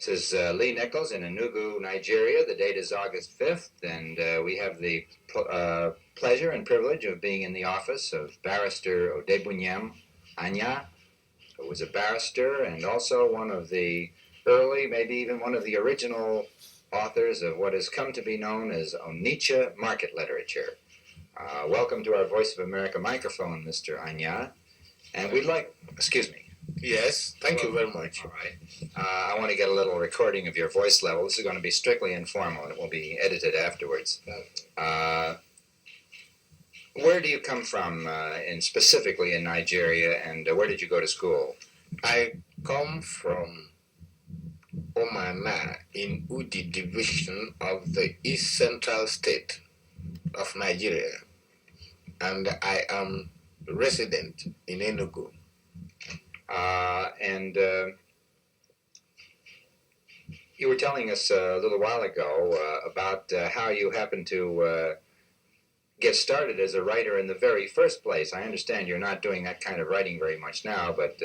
This is Lee Nichols in Enugu, Nigeria. The date is August 5th, and we have the pleasure and privilege of being in the office of Barrister Udegbunem Anya, who was a barrister and also one of the early, maybe even one of the original authors of what has come to be known as Onitsha Market Literature. Welcome to our Voice of America microphone, Mr. Anya. And we'd like, excuse me. Yes, thank you very much. All right. I want to get a little recording of your voice level. This is going to be strictly informal, and it will be edited afterwards. Where do you come from, specifically in Nigeria, and where did you go to school? I come from Omana in Udi division of the East Central State of Nigeria, and I am resident in Enugu. And you were telling us a little while ago about how you happened to get started as a writer in the very first place. I understand you're not doing that kind of writing very much now, but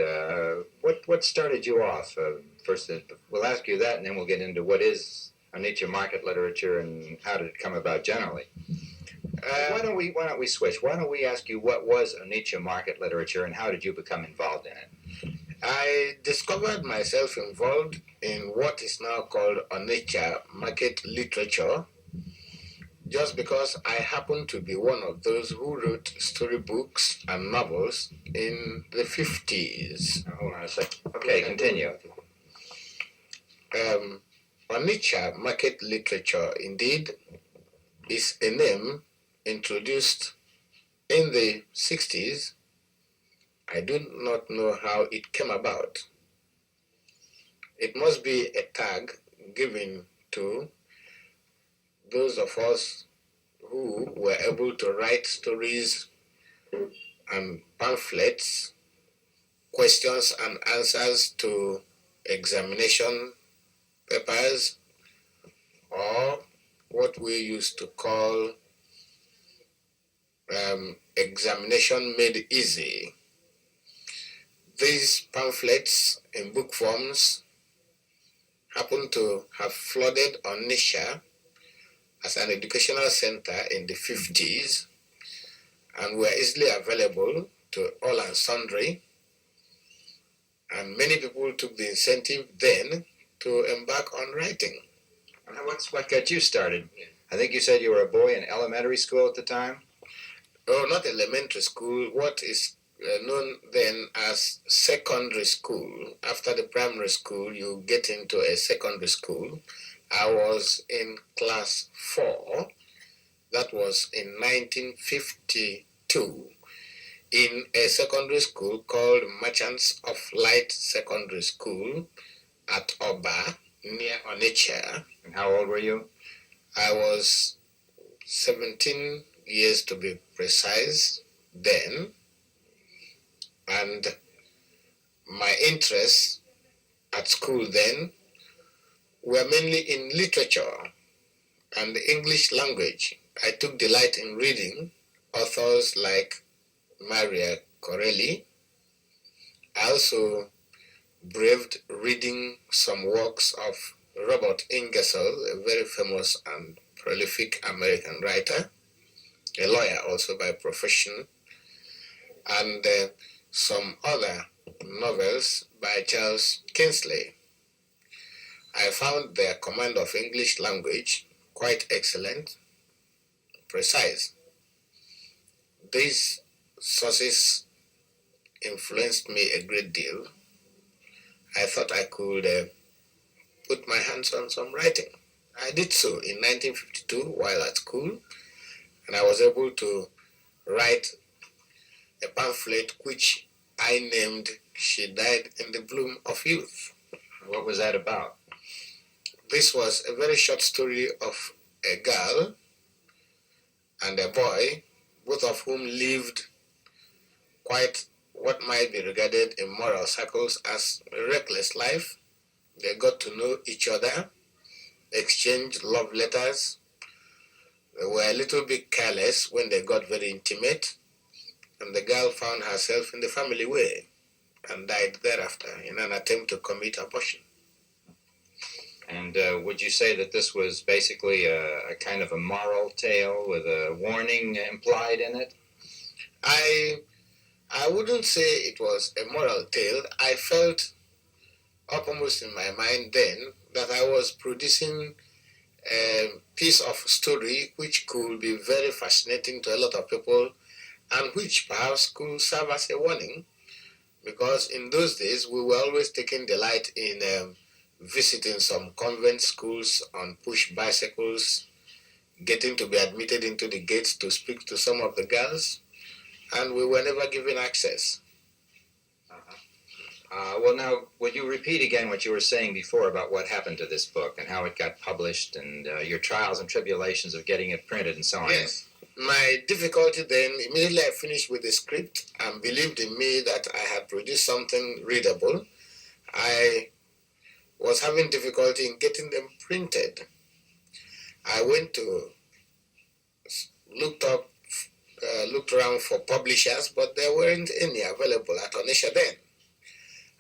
what started you off? First, we'll ask you that, and then we'll get into what is Onitsha Market Literature and how did it come about generally. Why don't we switch? Why don't we ask you what was Onitsha Market Literature and how did you become involved in it? I discovered myself involved in what is now called Onitsha Market Literature just because I happen to be one of those who wrote storybooks and novels in the 50s. Hold on a second. Okay, continue. Onitsha Market Literature, indeed, is a name introduced in the 60s. I do not know how it came about. It must be a tag given to those of us who were able to write stories and pamphlets, questions and answers to examination papers, or what we used to call examination made easy. These pamphlets in book forms happen to have flooded Onitsha as an educational center in the 50s and were easily available to all and sundry. And many people took the incentive then to embark on writing. And what got you started? I think you said you were a boy in elementary school at the time? Oh, not elementary school. What is known then as secondary school. After the primary school, you get into a secondary school. I was in class 4. That was in 1952 in a secondary school called Merchants of Light Secondary School at Oba, near Onitsha. And how old were you? I was 17 years to be precise then. And my interests at school then were mainly in literature and the English language. I took delight in reading authors like Maria Corelli. I also braved reading some works of Robert Ingersoll, a very famous and prolific American writer, a lawyer also by profession, and some other novels by Charles Kingsley. I found their command of English language quite excellent, precise. These sources influenced me a great deal. I thought I could put my hands on some writing. I did so in 1952 while at school, and I was able to write a pamphlet which I named She Died in the Bloom of Youth. What was that about? This was a very short story of a girl and a boy, both of whom lived quite what might be regarded in moral circles as a reckless life. They got to know each other, exchanged love letters. They were a little bit careless when they got very intimate, and the girl found herself in the family way and died thereafter in an attempt to commit abortion. And would you say that this was basically a kind of a moral tale with a warning implied in it? I wouldn't say it was a moral tale. I felt uppermost in my mind then that I was producing a piece of story which could be very fascinating to a lot of people and which perhaps could serve as a warning, because in those days we were always taking delight in visiting some convent schools on push bicycles, getting to be admitted into the gates to speak to some of the girls, and we were never given access. Well, now, would you repeat again what you were saying before about what happened to this book and how it got published and your trials and tribulations of getting it printed and so on? Yes. My difficulty then, immediately I finished with the script and believed in me that I had produced something readable, I was having difficulty in getting them printed. I went to, looked around for publishers, but there weren't any available at Onitsha then.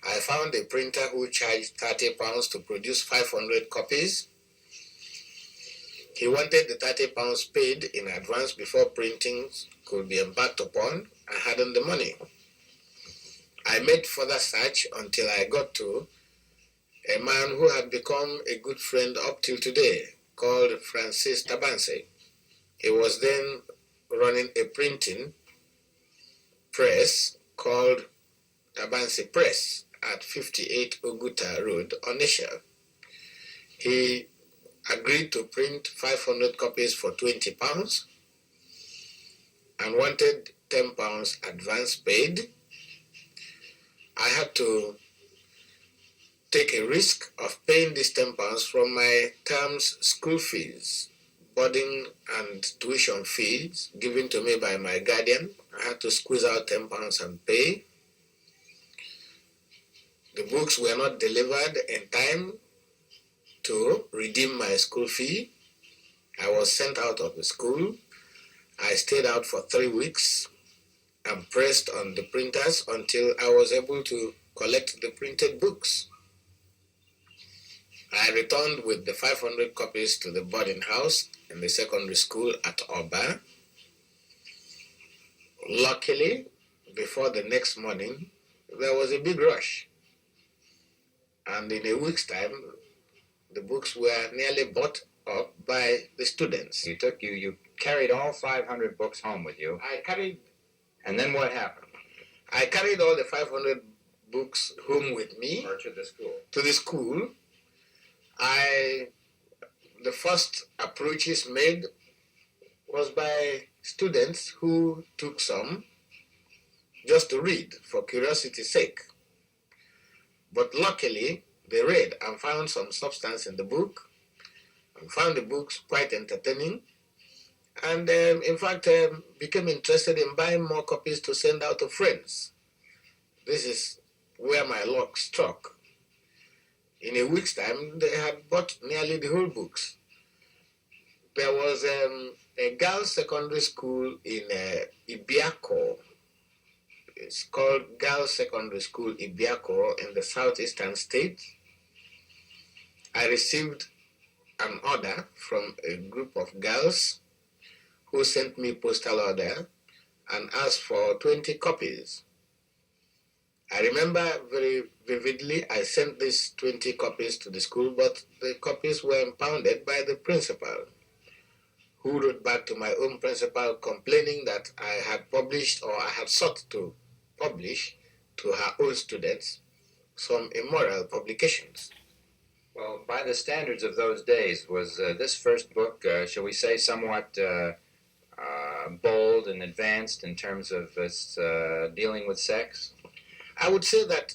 I found a printer who charged £30 to produce 500 copies. He wanted the £30 paid in advance before printing could be embarked upon. I hadn't the money. I made further search until I got to a man who had become a good friend up till today, called Francis Tabanse. He was then running a printing press called Tabanse Press at 58 Oguta Road, Onitsha. He agreed to print 500 copies for £20 and wanted £10 advance paid. I had to take a risk of paying this £10 from my term's school fees, boarding and tuition fees given to me by my guardian. I had to squeeze out £10 and pay. The books were not delivered in time to redeem my school fee. I was sent out of the school. I stayed out for 3 weeks and pressed on the printers until I was able to collect the printed books. I returned with the 500 copies to the boarding house in the secondary school at Oba. Luckily, before the next morning, there was a big rush. And in a week's time, the books were nearly bought up by the students. You carried all 500 books home with you. And then what happened? I carried all the 500 books home with me. Or to the school? To the school. The first approaches made was by students who took some just to read for curiosity's sake. But luckily, they read and found some substance in the book and found the books quite entertaining, and in fact became interested in buying more copies to send out to friends. This is where my luck struck. In a week's time, they had bought nearly the whole books. There was a girls' secondary school in Ibiako. It's called Girls' Secondary School Ibiako in the southeastern state. I received an order from a group of girls who sent me postal order and asked for 20 copies. I remember very vividly I sent these 20 copies to the school, but the copies were impounded by the principal, who wrote back to my own principal complaining that I had published, or I had sought to publish to her own students, some immoral publications. Well, by the standards of those days, was this first book, shall we say, somewhat bold and advanced in terms of its dealing with sex? I would say that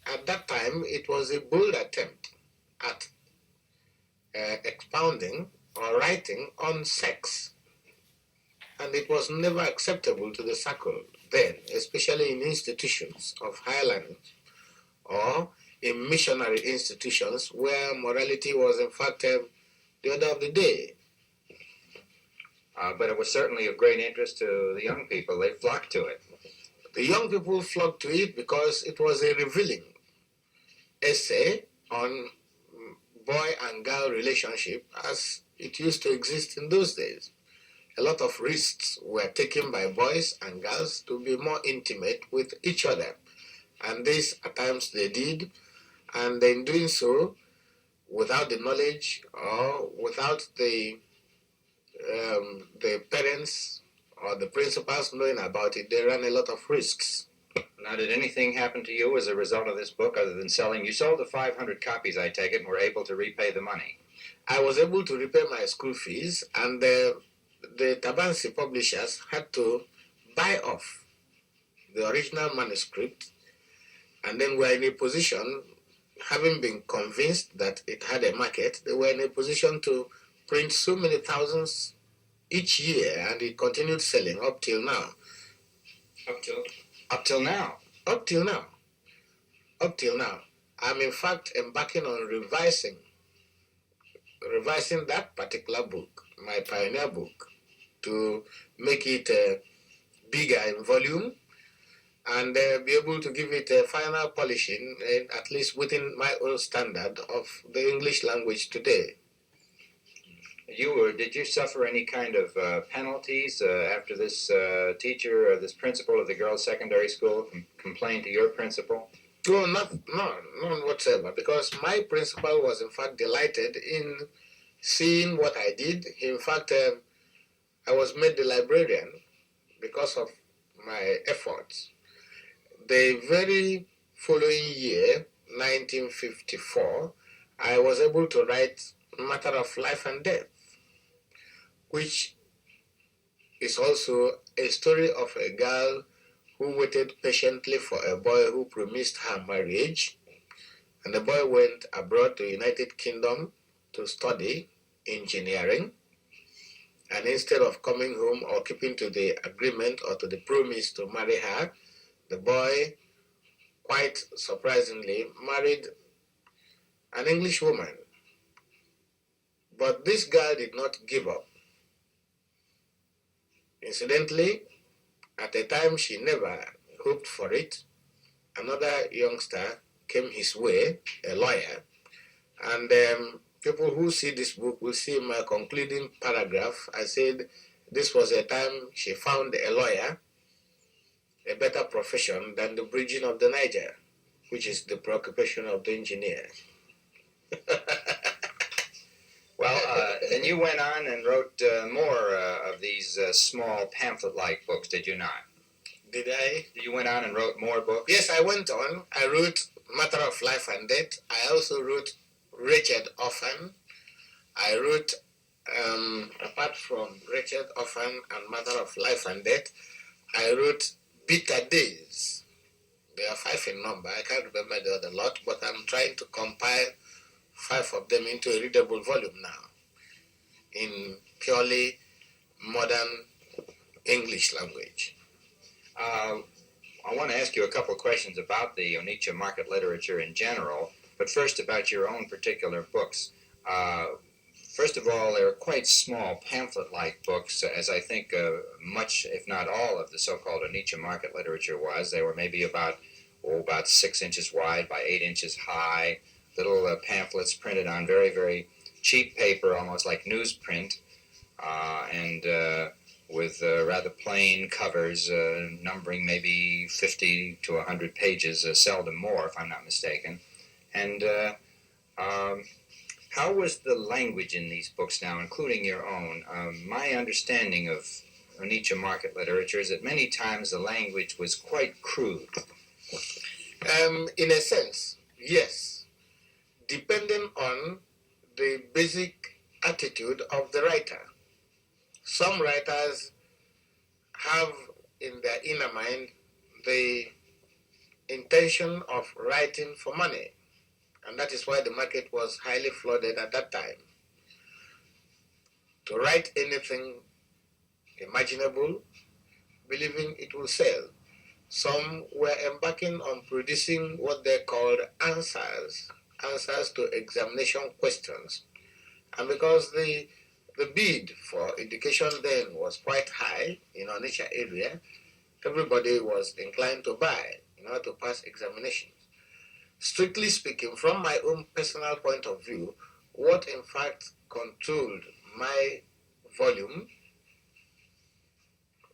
at that time it was a bold attempt at expounding or writing on sex, and it was never acceptable to the circle then, especially in institutions of higher learning or in missionary institutions where morality was in fact the order of the day. But it was certainly of great interest to the young people. They flocked to it. The young people flocked to it because it was a revealing essay on boy and girl relationship as it used to exist in those days. A lot of risks were taken by boys and girls to be more intimate with each other. And this at times they did, and in doing so, without the knowledge or without the parents or the principals knowing about it, they ran a lot of risks. Now, did anything happen to you as a result of this book other than selling? You sold the 500 copies, I take it, and were able to repay the money. I was able to repay my school fees, and the Tabansi publishers had to buy off the original manuscript, and then were in a position, having been convinced that it had a market, they were in a position to print so many thousands each year, and it continued selling up till now. Up till now? Up till now. Up till now. I'm in fact embarking on revising that particular book, my pioneer book, to make it bigger in volume and be able to give it a final polishing, at least within my own standard of the English language today. Did you suffer any kind of penalties after this teacher or this principal of the girls' secondary school complained to your principal? No, none whatsoever, because my principal was in fact delighted in seeing what I did. In fact, I was made the librarian because of my efforts. The very following year, 1954, I was able to write Matter of Life and Death, which is also a story of a girl who waited patiently for a boy who promised her marriage, and the boy went abroad to the United Kingdom to study engineering, and instead of coming home or keeping to the agreement or to the promise to marry her, the boy, quite surprisingly, married an English woman. But this girl did not give up. Incidentally, at the time she never hoped for it, another youngster came his way, a lawyer, and people who see this book will see my concluding paragraph. I said this was a time she found a lawyer, a better profession than the bridging of the Niger, which is the preoccupation of the engineer. Well, then you went on and wrote more of these small pamphlet-like books, did you not? Did I? You went on and wrote more books? Yes, I went on. I wrote Matter of Life and Death. I also wrote Wretched Orphan. I wrote, apart from Wretched Orphan and Matter of Life and Death, I wrote Bitter Days. There are 5 in number. I can't remember the other lot, but I'm trying to compile 5 of them into a readable volume now in purely modern English language. I want to ask you a couple of questions about the Onitsha Market Literature in general, but first about your own particular books. First of all, they're quite small pamphlet-like books, as I think much, if not all, of the so-called Onitsha Market Literature was. They were maybe about 6 inches wide by 8 inches high, little pamphlets printed on very, very cheap paper, almost like newsprint, and with rather plain covers, numbering maybe 50 to 100 pages, seldom more, if I'm not mistaken. And how was the language in these books now, including your own? My understanding of Onitsha Market Literature is that many times the language was quite crude. In a sense, yes, depending on the basic attitude of the writer. Some writers have in their inner mind the intention of writing for money, and that is why the market was highly flooded at that time. To write anything imaginable, believing it will sell. Some were embarking on producing what they called answers to examination questions. And because the bid for education then was quite high in Onitsha area, everybody was inclined to buy in order to pass examinations. Strictly speaking, from my own personal point of view, what in fact controlled my volume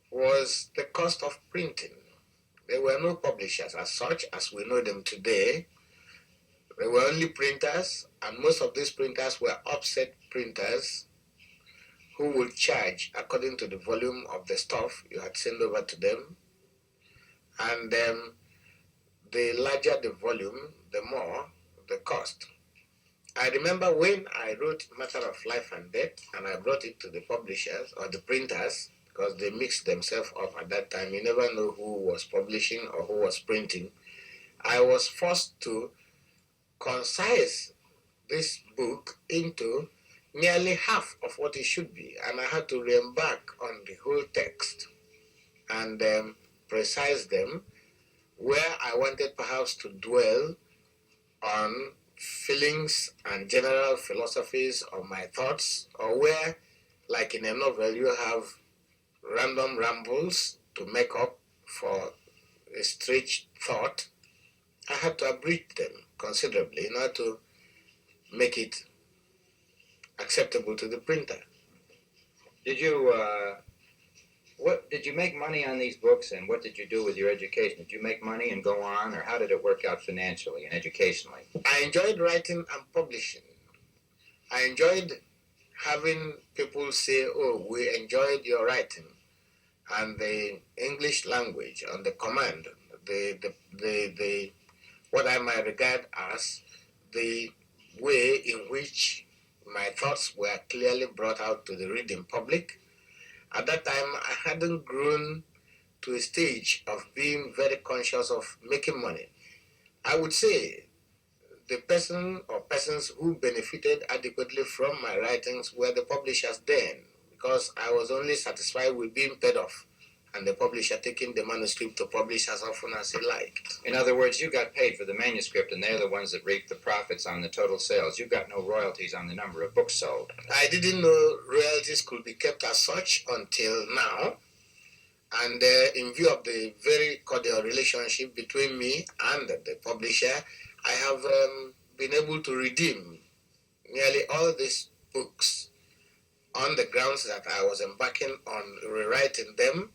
was the cost of printing. There were no publishers as such as we know them today. There were only printers, and most of these printers were offset printers who would charge according to the volume of the stuff you had sent over to them. And the larger the volume, the more the cost. I remember when I wrote Matter of Life and Death and I brought it to the publishers or the printers, because they mixed themselves up at that time. You never know who was publishing or who was printing. I was forced to concise this book into nearly half of what it should be, and I had to re-embark on the whole text and precise them where I wanted perhaps to dwell on feelings and general philosophies of my thoughts, or where, like in a novel, you have random rambles to make up for a stretched thought. I had to abridge them considerably in order to make it acceptable to the printer. Did you what did you make money on these books, and what did you do with your education? Did you make money and go on, or how did it work out financially and educationally? I enjoyed writing and publishing. I enjoyed having people say, "Oh, we enjoyed your writing," and the English language and the command, the what I might regard as the way in which my thoughts were clearly brought out to the reading public. At that time, I hadn't grown to a stage of being very conscious of making money. I would say the person or persons who benefited adequately from my writings were the publishers then, because I was only satisfied with being paid off and the publisher taking the manuscript to publish as often as he liked. In other words, you got paid for the manuscript, and they're the ones that reap the profits on the total sales. You got no royalties on the number of books sold. I didn't know royalties could be kept as such until now. And in view of the very cordial relationship between me and the publisher, I have been able to redeem nearly all these books on the grounds that I was embarking on rewriting them,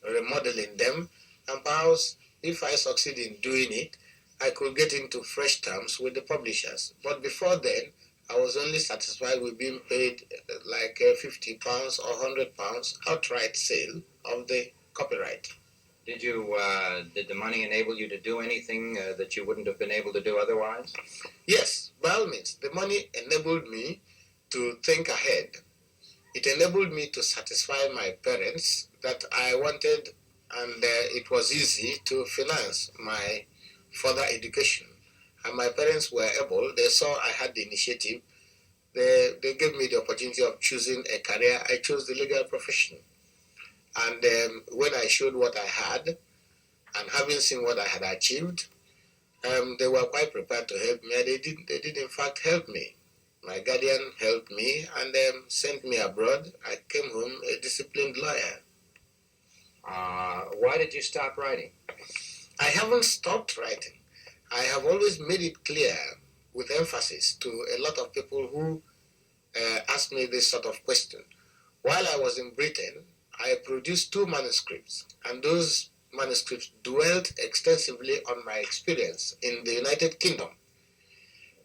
remodeling them, and perhaps if I succeed in doing it, I could get into fresh terms with the publishers. But before then, I was only satisfied with being paid like £50 or £100 outright sale of the copyright. Did the money enable you to do anything that you wouldn't have been able to do otherwise? Yes, by all means. The money enabled me to think ahead. It enabled me to satisfy my parents that I wanted, and it was easy to finance my further education. And my parents were able, they saw I had the initiative, they gave me the opportunity of choosing a career. I chose the legal profession. And when I showed what I had, and having seen what I had achieved, they were quite prepared to help me. And they did in fact help me. My guardian helped me and sent me abroad. I came home a disciplined lawyer. Why did you stop writing? I haven't stopped writing. I have always made it clear with emphasis to a lot of people who ask me this sort of question. While I was in Britain, I produced 2 manuscripts, and those manuscripts dwelt extensively on my experience in the United Kingdom.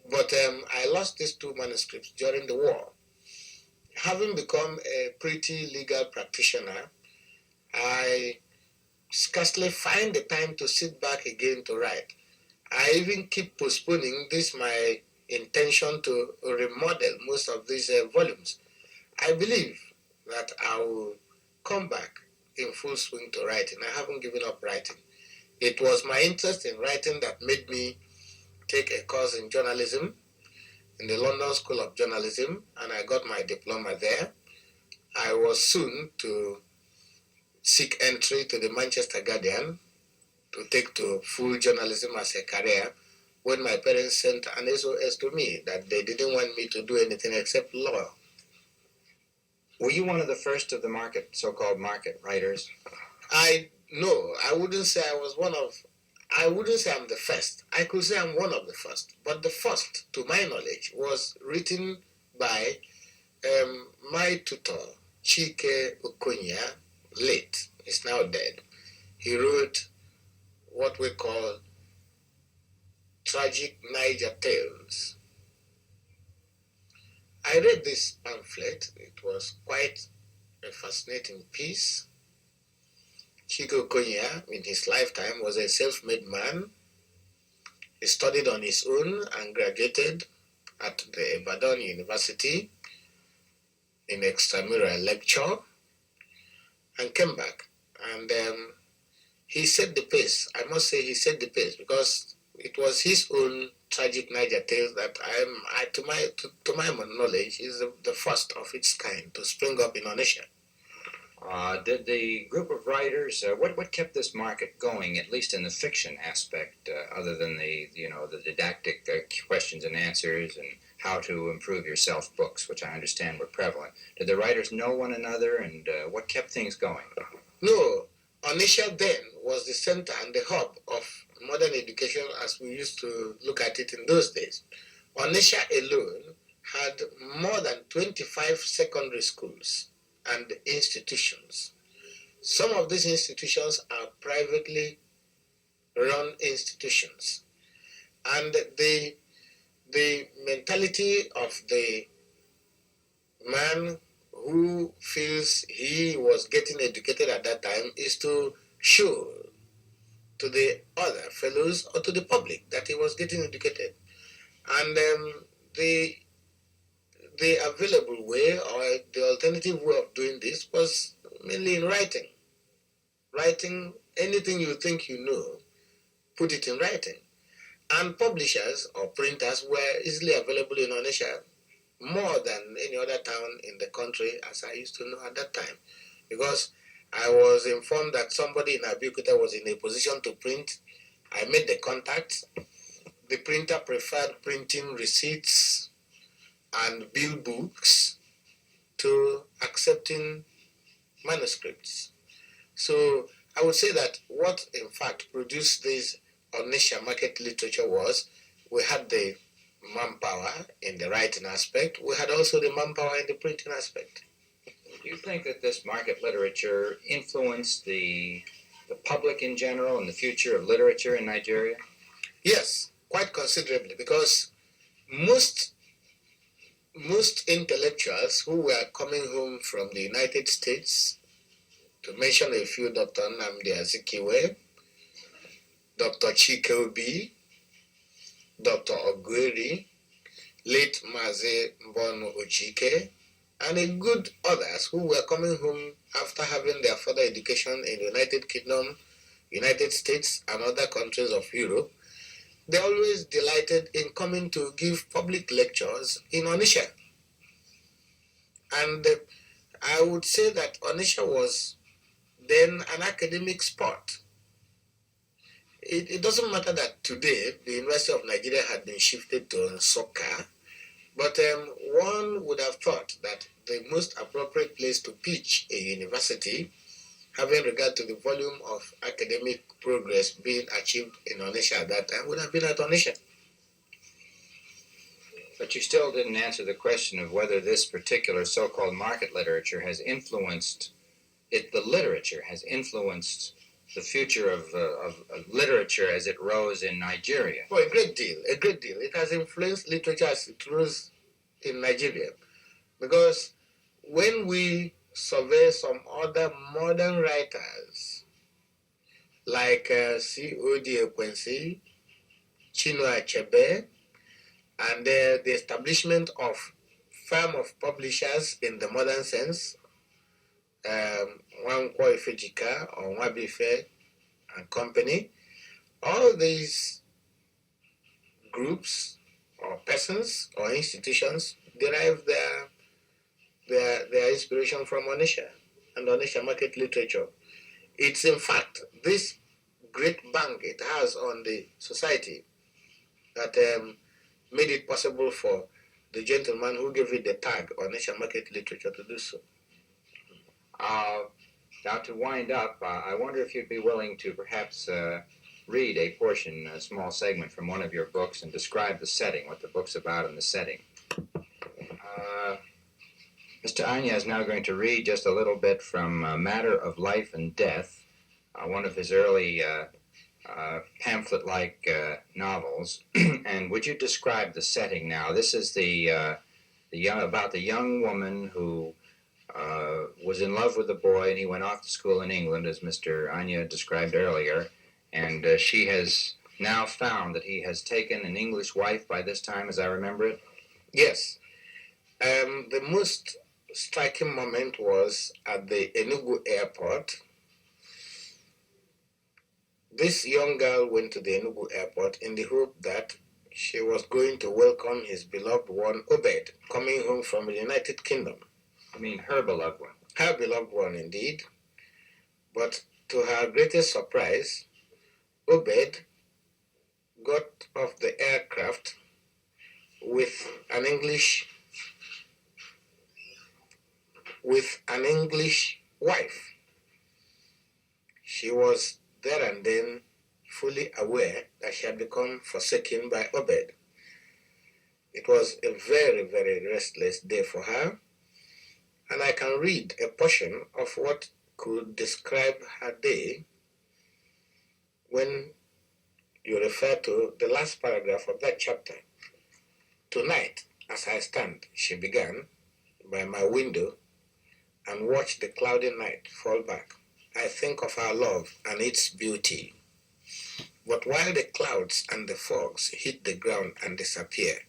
But I lost these 2 manuscripts during the war. Having become a pretty legal practitioner, I scarcely find the time to sit back again to write. I even keep postponing this, my intention to remodel most of these volumes. I believe that I will come back in full swing to writing. I haven't given up writing. It was my interest in writing that made me take a course in journalism in the London School of Journalism, and I got my diploma there. I was soon to seek entry to the Manchester Guardian to take to full journalism as a career, when my parents sent an SOS to me that they didn't want me to do anything except law. Were you one of the first of the so-called market writers? No, I wouldn't say I was one of. I wouldn't say I'm the first. I could say I'm one of the first. But the first, to my knowledge, was written by my tutor, Chike Okonya, late. He's now dead. He wrote what we call Tragic Niger Tales. I read this pamphlet. It was quite a fascinating piece. Chike Okonya, in his lifetime, was a self-made man. He studied on his own and graduated at the Ibadan University in extramural lecture and came back. And he set the pace. I must say he set the pace because it was his own tragic Niger Tales that to my knowledge, is the first of its kind to spring up in Onitsha. Did the group of writers, what kept this market going, at least in the fiction aspect, other than the didactic questions and answers and how to improve yourself books, which I understand were prevalent? Did the writers know one another, and what kept things going? No, Onitsha then was the center and the hub of modern education as we used to look at it in those days. Onitsha alone had more than 25 secondary schools and institutions. Some of these institutions are privately run institutions. And the mentality of the man who feels he was getting educated at that time is to show to the other fellows or to the public that he was getting educated. And the available way or the alternative way of doing this was mainly in writing. Writing anything you think you know, put it in writing. And publishers or printers were easily available in Onitsha, more than any other town in the country, as I used to know at that time. Because I was informed that somebody in Abeokuta was in a position to print. I made the contact. The printer preferred printing receipts and bill books to accepting manuscripts. So I would say that what in fact produced this Onitsha Market Literature was we had the manpower in the writing aspect, we had also the manpower in the printing aspect. Do you think that this market literature influenced the public in general and the future of literature in Nigeria? Yes, quite considerably, because most intellectuals who were coming home from the United States, to mention a few, Dr. Nnamdi Azikiwe, Dr. Chike Obi, Dr. Ogueri, late Maze Mbonu Ojike, and a good others who were coming home after having their further education in the United Kingdom, United States, and other countries of Europe, they always delighted in coming to give public lectures in Onitsha. And I would say that Onitsha was then an academic spot. It doesn't matter that today the University of Nigeria had been shifted to Nsukka, but one would have thought that the most appropriate place to pitch a university, having regard to the volume of academic progress being achieved in Onitsha at that time, would have been at Onitsha. But you still didn't answer the question of whether this particular so-called market literature has influenced the literature has influenced the future of literature as it rose in Nigeria. Oh, a great deal, a great deal. It has influenced literature as it rose in Nigeria. Because when we survey some other modern writers, like C.O.D. Ekwensi, Chinua Achebe, and the establishment of firm of publishers in the modern sense, Nwankwo Ifejika or Nwabife and Company, all these groups or persons or institutions derive their inspiration from Onitsha and Onitsha Market Literature. It's in fact this great bang it has on the society that made it possible for the gentleman who gave it the tag Onitsha Market Literature to do so. Now, to wind up, I wonder if you'd be willing to perhaps read a portion, a small segment from one of your books and describe the setting, what the book's about and the setting. Mr. Anya is now going to read just a little bit from Matter of Life and Death, one of his early pamphlet-like novels. And would you describe the setting now? This is about the young woman who was in love with the boy, and he went off to school in England, as Mr. Anya described earlier. And she has now found that he has taken an English wife by this time, as I remember it. Yes. The most striking moment was at the Enugu airport. This young girl went to the Enugu airport in the hope that she was going to welcome his beloved one, Obed, coming home from the United Kingdom. I mean, her beloved one. Her beloved one, indeed. But to her greatest surprise, Obed got off the aircraft with an English wife. She was there and then fully aware that she had become forsaken by Obed. It was a very, very restless day for her, and I can read a portion of what could describe her day when you refer to the last paragraph of that chapter. Tonight, as I stand, she began, by my window and watch the cloudy night fall back, I think of our love and its beauty. But while the clouds and the fogs hit the ground and disappear,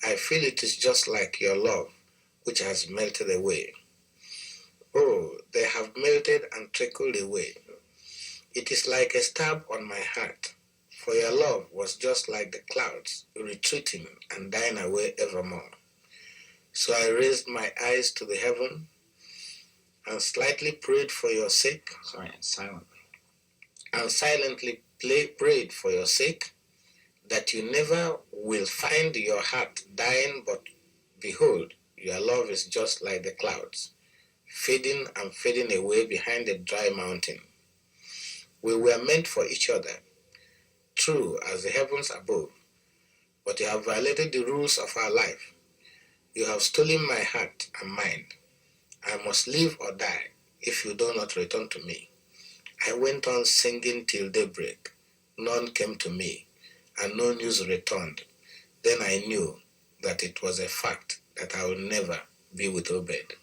I feel it is just like your love, which has melted away. Oh, they have melted and trickled away. It is like a stab on my heart, for your love was just like the clouds, retreating and dying away evermore. So I raised my eyes to the heaven and slightly prayed for your sake. Silently prayed for your sake, that you never will find your heart dying, but behold, your love is just like the clouds, fading and fading away behind a dry mountain. We were meant for each other, true as the heavens above, but you have violated the rules of our life. You have stolen my heart and mind. I must live or die if you do not return to me. I went on singing till daybreak. None came to me, and no news returned. Then I knew that it was a fact that I would never be with Obed.